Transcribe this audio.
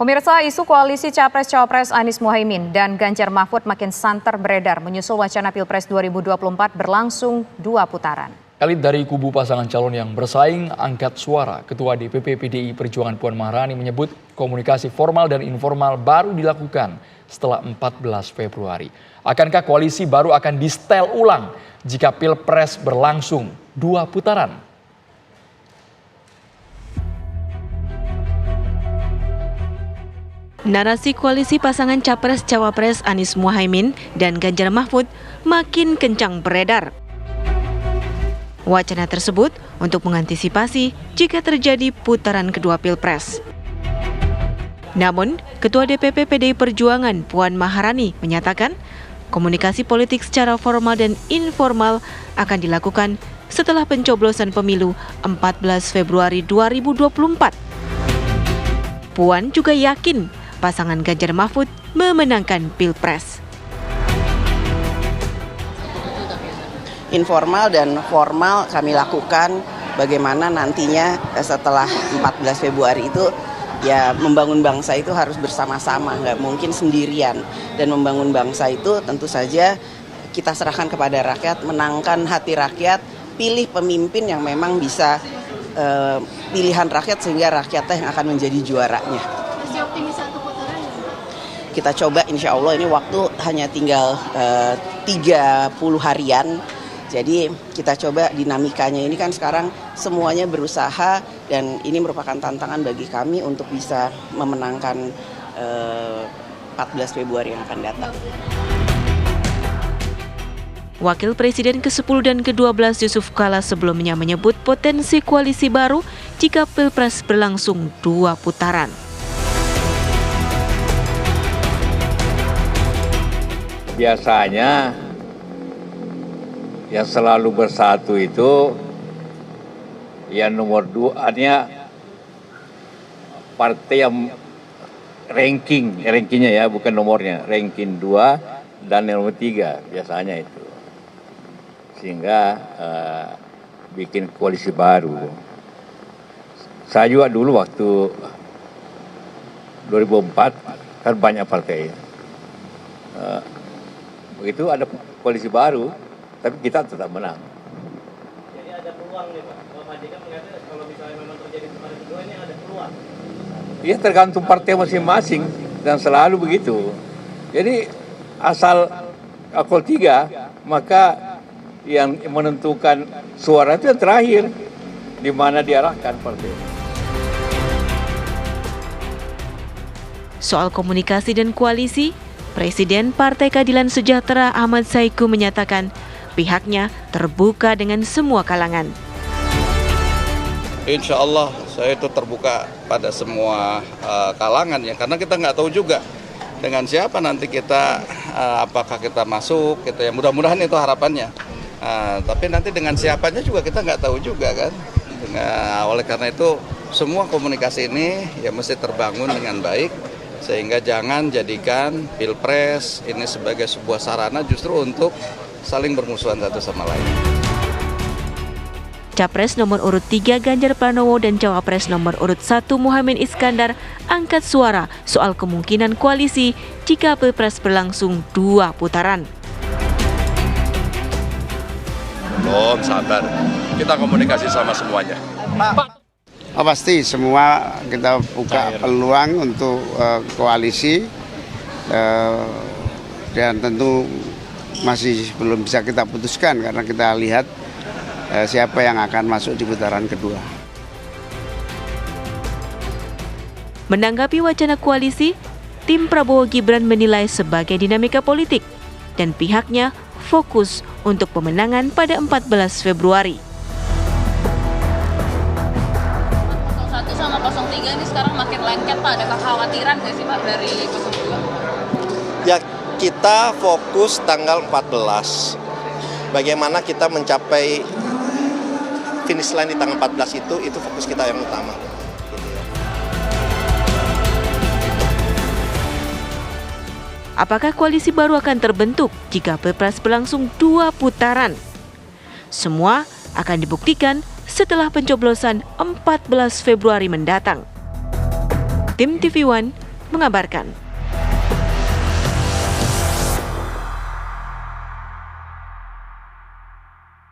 Pemirsa, isu koalisi Capres-Cawapres Anies Mohaimin dan Ganjar Mahfud makin santer beredar menyusul wacana Pilpres 2024 berlangsung 2 putaran. Elit dari kubu pasangan calon yang bersaing angkat suara. Ketua DPP PDI Perjuangan Puan Maharani menyebut komunikasi formal dan informal baru dilakukan setelah 14 Februari. Akankah koalisi baru akan disetel ulang jika Pilpres berlangsung 2 putaran? Narasi koalisi pasangan Capres-Cawapres Anies Mohaimin dan Ganjar Mahfud makin kencang beredar. Wacana tersebut untuk mengantisipasi jika terjadi putaran kedua Pilpres. Namun, Ketua DPP PDI Perjuangan Puan Maharani menyatakan komunikasi politik secara formal dan informal akan dilakukan setelah pencoblosan pemilu 14 Februari 2024. Puan juga yakin pasangan Ganjar Mahfud memenangkan Pilpres. Informal dan formal kami lakukan bagaimana nantinya setelah 14 Februari itu ya membangun bangsa itu harus bersama-sama, nggak mungkin sendirian. Dan membangun bangsa itu tentu saja kita serahkan kepada rakyat, menangkan hati rakyat, pilih pemimpin yang memang bisa pilihan rakyat sehingga rakyatnya yang akan menjadi juaranya. Masih optimis satu putaran? Kita coba insya Allah ini waktu hanya tinggal 30 harian. Jadi kita coba dinamikanya ini kan sekarang semuanya berusaha dan ini merupakan tantangan bagi kami untuk bisa memenangkan 14 Februari yang akan datang. Wakil Presiden ke-10 dan ke-12 Yusuf Kala sebelumnya menyebut potensi koalisi baru jika Pilpres berlangsung 2 putaran. Biasanya yang selalu bersatu itu yang nomor 2-nya partai yang rankingnya ya, bukan nomornya, ranking 2 dan nomor 3 biasanya itu. Sehingga bikin koalisi baru. Saya juga dulu waktu 2004 kan banyak partai. Begitu ada koalisi baru, tapi kita tetap menang. Jadi ada peluang nih Pak, Bapak JK mengatakan kalau misalnya memang terjadi putaran kedua ini ada peluang? Ya tergantung partai masing-masing dan selalu begitu. Jadi asal akol 3, maka yang menentukan suara itu yang terakhir, di mana diarahkan partai. Soal komunikasi dan koalisi, Presiden Partai Keadilan Sejahtera Ahmad Saiku menyatakan pihaknya terbuka dengan semua kalangan. Insya Allah saya itu terbuka pada semua kalangan ya, karena kita nggak tahu juga dengan siapa nanti kita, apakah kita masuk, gitu ya. Mudah-mudahan itu harapannya. Tapi nanti dengan siapanya juga kita nggak tahu juga kan. Oleh karena itu semua komunikasi ini ya mesti terbangun dengan baik. Sehingga jangan jadikan Pilpres ini sebagai sebuah sarana justru untuk saling bermusuhan satu sama lain. Capres nomor urut 3 Ganjar Pranowo dan Cawapres nomor urut 1 Muhaimin Iskandar angkat suara soal kemungkinan koalisi jika Pilpres berlangsung 2 putaran. Belum, sabar. Kita komunikasi sama semuanya. Pasti semua kita buka peluang untuk koalisi dan tentu masih belum bisa kita putuskan karena kita lihat siapa yang akan masuk di putaran kedua. Menanggapi wacana koalisi, tim Prabowo Gibran menilai sebagai dinamika politik dan pihaknya fokus untuk pemenangan pada 14 Februari. 01 sama 03 ini sekarang makin lengket Pak, ada kekhawatiran nggak sih Pak dari 02? Ya, kita fokus tanggal 14. Bagaimana kita mencapai finish line di tanggal 14 itu fokus kita yang utama. Apakah koalisi baru akan terbentuk jika Pilpres berlangsung 2 putaran? Semua akan dibuktikan setelah pencoblosan 14 Februari mendatang. Tim TV One mengabarkan.